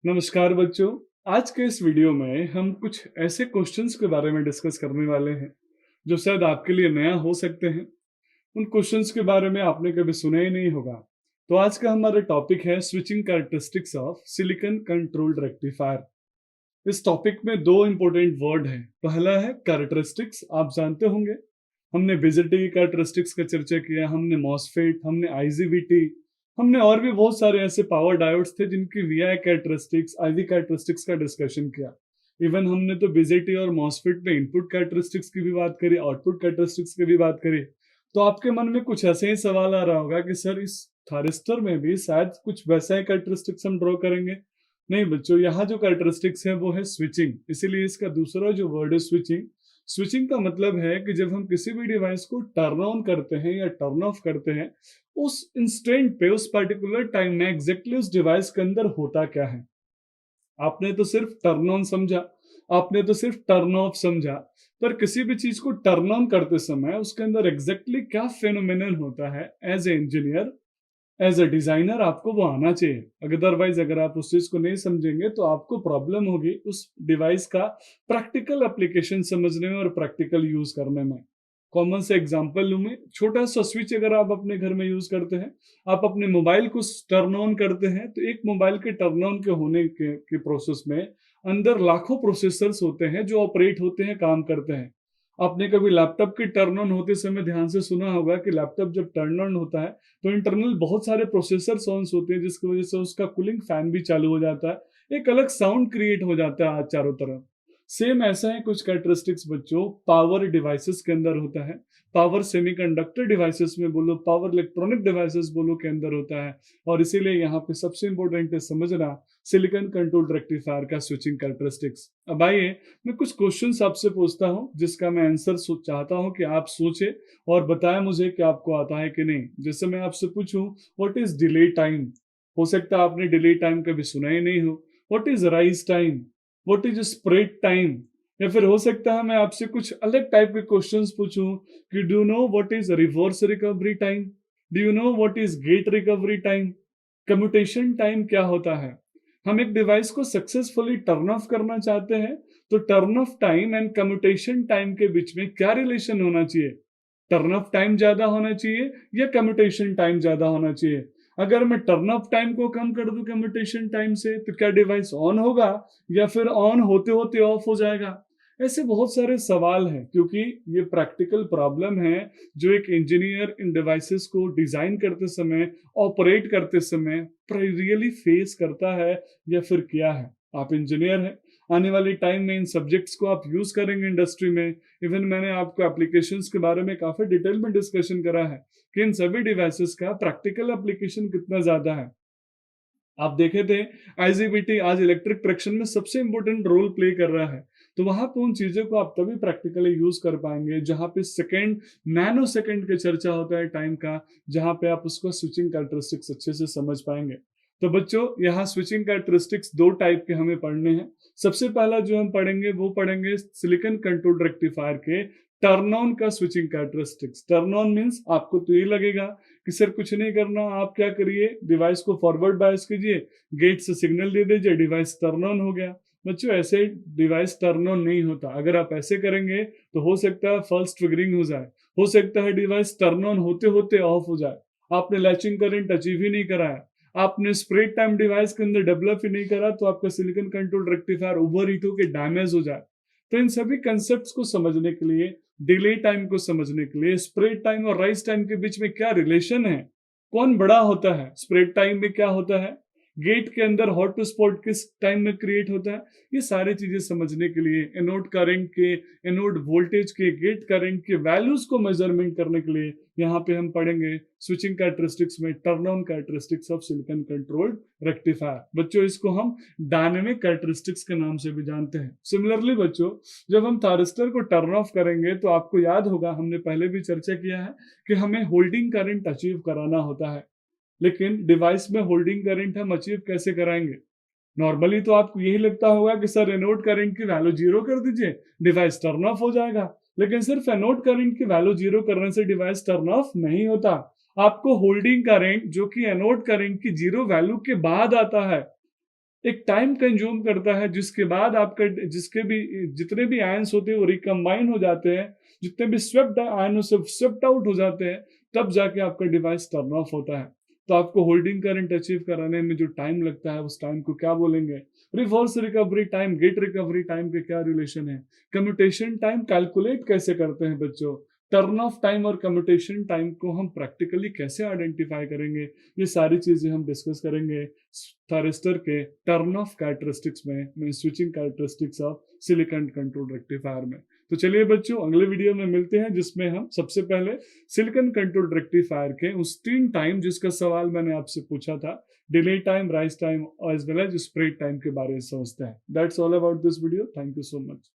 नमस्कार बच्चों। आज के इस वीडियो में हम कुछ ऐसे क्वेश्चंस के बारे में डिस्कस करने वाले हैं जो शायद आपके लिए नया हो सकते हैं। उन क्वेश्चंस के बारे में आपने कभी सुना ही नहीं होगा। तो आज का हमारा टॉपिक है switching characteristics of silicon controlled rectifier. इस टॉपिक में दो इंपॉर्टेंट वर्ड हैं। पहला है कैरेक्टरिस्टिक्स, आप जानते होंगे। हमने बीजेटी की कैरेक्टरिस्टिक्स का चर्चा किया, हमने मॉसफेट, हमने आईजीबीटी, हमने और भी बहुत सारे ऐसे पावर डायोड्स थे जिनकी वीआई कैरेक्टरिस्टिक्स, आईवी कैरेक्टरिस्टिक्स का डिस्कशन किया। इवन हमने तो बीजेटी और मॉसफेट में इनपुट कैरेक्टरिस्टिक्स की भी बात करी, आउटपुट कैरेक्टरिस्टिक्स की भी बात करी। तो आपके मन में कुछ ऐसे ही सवाल आ रहा होगा कि सर इस थारिस्टर में भी शायद कुछ वैसा ही कैरेक्टरिस्टिक्स हम ड्रॉ करेंगे। नहीं बच्चों, यहाँ जो कैरेक्टरिस्टिक्स है वो है स्विचिंग, इसीलिए इसका दूसरा जो वर्ड है स्विचिंग। स्विचिंग का मतलब है कि जब हम किसी भी डिवाइस को टर्न ऑन करते हैं या टर्न ऑफ करते हैं, उस इंस्टेंट पे, उस पर्टिकुलर टाइम में एग्जैक्टली उस डिवाइस के अंदर होता क्या है। आपने तो सिर्फ टर्न ऑन समझा, आपने तो सिर्फ टर्न ऑफ समझा, पर किसी भी चीज को टर्न ऑन करते समय उसके अंदर एग्जैक्टली क्या फेनोमेनन होता है, as a engineer, as a designer आपको वो आना चाहिए। अदरवाइज अगर आप उस चीज को नहीं समझेंगे तो आपको प्रॉब्लम होगी उस डिवाइस का प्रैक्टिकल एप्लीकेशन समझने में और प्रैक्टिकल यूज करने में। कॉमन से एग्जांपल लूं मैं, छोटा सा स्विच अगर आप अपने घर में यूज करते हैं, आप अपने मोबाइल को टर्न ऑन करते हैं, तो एक मोबाइल के टर्न ऑन के होने के प्रोसेस में अंदर लाखों प्रोसेसर्स होते हैं जो ऑपरेट होते हैं, काम करते हैं। आपने कभी लैपटॉप के टर्न ऑन होते समय ध्यान से सुना होगा कि लैपटॉप जब टर्न ऑन होता है तो इंटरनल बहुत सारे प्रोसेसर ऑन होते हैं, जिसकी वजह से उसका कूलिंग फैन भी चालू हो जाता है, एक अलग साउंड क्रिएट हो जाता है आज चारों तरफ। सेम ऐसा है कुछ कैरेक्टरिस्टिक्स बच्चों पावर डिवाइसेस के अंदर होता है। पावर सेमीकंडक्टर डिवाइसेस में बोलो, पावर इलेक्ट्रॉनिक डिवाइसेस बोलो के अंदर होता है। और इसीलिए यहाँ पे सबसे इंपॉर्टेंट है समझना सिलिकॉन कंट्रोल्ड रेक्टिफायर का स्विचिंग कैरेक्टरिस्टिक्स। अब आइए मैं कुछ क्वेश्चंस आपसे पूछता हूँ जिसका मैं आंसर चाहता हूँ कि आप सोचे और बताएं मुझे कि आपको आता है कि नहीं। जैसे मैं आपसे पूछूं व्हाट इज डिले टाइम, हो सकता है आपने डिले टाइम कभी सुना ही नहीं हो। What is rise time, what is spread time. या फिर हो सकता है मैं आपसे कुछ अलग टाइप के क्वेश्चंस पूछूं कि do you know what is reverse recovery time, do you know what is get recovery time, commutation time क्या होता है। हम एक डिवाइस को सक्सेसफुली टर्न ऑफ करना चाहते हैं, तो turn off time and commutation time के बीच में क्या रिलेशन होना चाहिए। टर्न ऑफ टाइम ज्यादा होना चाहिए या कम्यूटेशन टाइम ज्यादा होना चाहिए। अगर मैं टर्न ऑफ टाइम को कम कर दूं कम्यूटेशन टाइम से, तो क्या डिवाइस ऑन होगा या फिर ऑन होते होते ऑफ हो जाएगा। ऐसे बहुत सारे सवाल हैं, क्योंकि ये प्रैक्टिकल प्रॉब्लम है जो एक इंजीनियर इन डिवाइसेस को डिजाइन करते समय, ऑपरेट करते समय रियली फेस करता है या फिर किया है। आप इंजीनियर हैं, आने वाले टाइम में इन सब्जेक्ट्स को आप यूज करेंगे इंडस्ट्री में। इवन मैंने आपको एप्लीकेशंस के बारे में काफी डिटेल में डिस्कशन करा है कि इन सभी डिवाइसेस का प्रैक्टिकल एप्लीकेशन कितना ज्यादा है। आप देखे थे आईजीबीटी आज इलेक्ट्रिक ट्रैक्शन में सबसे इंपॉर्टेंट रोल प्ले कर रहा है। तो वहां पे उन चीजों को आप तभी प्रैक्टिकली यूज कर पाएंगे जहां पे सेकंड, नैनो सेकंड का चर्चा होता है टाइम का, जहां पे आप उसको स्विचिंग कैरेक्टरिस्टिक्स अच्छे से समझ पाएंगे। तो बच्चों यहाँ स्विचिंग कैरेक्टरिस्टिक्स दो टाइप के हमें पढ़ने हैं। सबसे पहला जो हम पढ़ेंगे वो पढ़ेंगे सिलिकॉन कंट्रोल्ड रेक्टिफायर के टर्न ऑन का switching characteristics. Turn on means आपको तो ये लगेगा कि सर कुछ नहीं करना, आप क्या करिए, डिवाइस को फॉरवर्ड बायस कीजिए, गेट से सिग्नल दे दीजिए, डिवाइस टर्न ऑन हो गया। बच्चों ऐसे डिवाइस टर्न ऑन नहीं होता। अगर आप ऐसे करेंगे तो हो सकता है फॉल्स ट्रिगरिंग हो जाए, हो सकता है डिवाइस टर्न ऑन होते होते ऑफ हो जाए। आपने लैचिंग करंट अचीव ही नहीं कराया, आपने स्प्रेड टाइम डिवाइस के अंदर डेवलप ही नहीं करा, तो आपका silicon control rectifier over heat होकर डैमेज हो जाए। तो इन सभी कंसेप्ट को समझने के लिए, डिले टाइम को समझने के लिए, स्प्रेड टाइम और राइज टाइम के बीच में क्या रिलेशन है, कौन बड़ा होता है, स्प्रेड टाइम में क्या होता है, गेट के अंदर हॉट टू स्पॉट किस टाइम में क्रिएट होता है, ये सारी चीजें समझने के लिए, एनोड करंट के, एनोड वोल्टेज के, गेट करंट के वैल्यूज को मेजरमेंट करने के लिए यहाँ पे हम पढ़ेंगे स्विचिंग कैरेक्टरिस्टिक्स में turn on characteristics of silicon controlled rectifier. बच्चों इसको हम डायनेमिक कैरेक्टरिस्टिक्स के नाम से भी जानते हैं। सिमिलरली बच्चों जब हम थारिस्टर को टर्न ऑफ करेंगे तो आपको याद होगा, हमने पहले भी चर्चा किया है कि हमें होल्डिंग करंट अचीव कराना होता है। लेकिन डिवाइस में होल्डिंग करंट हम अचीव कैसे कराएंगे। नॉर्मली तो आपको यही लगता होगा कि सर एनोड करंट की वैल्यू जीरो कर दीजिए, डिवाइस टर्न ऑफ हो जाएगा। लेकिन सिर्फ एनोड करंट की वैल्यू जीरो करने से डिवाइस टर्न ऑफ नहीं होता। आपको होल्डिंग करंट जो कि एनोड करंट की जीरो वैल्यू के बाद आता है, एक टाइम कंज्यूम करता है, जिसके बाद आपका जिसके भी जितने भी आयंस होते हैं वो रिकम्बाइन हो जाते हैं, जितने भी स्वेप्ट आयन से स्वेप्ट आउट हो जाते हैं, तब जाके आपका डिवाइस टर्न ऑफ होता है। तो आपको होल्डिंग करंट अचीव कराने में जो टाइम लगता है उस टाइम को क्या बोलेंगे? Reverse recovery time, gate recovery time के क्या रिलेशन है? कम्यूटेशन टाइम कैलकुलेट कैसे करते हैं बच्चों? टर्न ऑफ टाइम और कम्यूटेशन टाइम को हम प्रैक्टिकली कैसे आइडेंटिफाई करेंगे? ये सारी चीजें हम डिस्कस करेंगे थायरिस्टर के टर्न ऑफ कैरेक्टरिस्टिक्स में switching characteristics of silicon control rectifier में। तो चलिए बच्चों, अगले वीडियो में मिलते हैं, जिसमें हम सबसे पहले सिलिकॉन कंट्रोल रेक्टिफायर के उस 3 टाइम जिसका सवाल मैंने आपसे पूछा था, delay time, rise time as well as spread time के बारे में समझते हैं। That's all about this video. Thank you so much.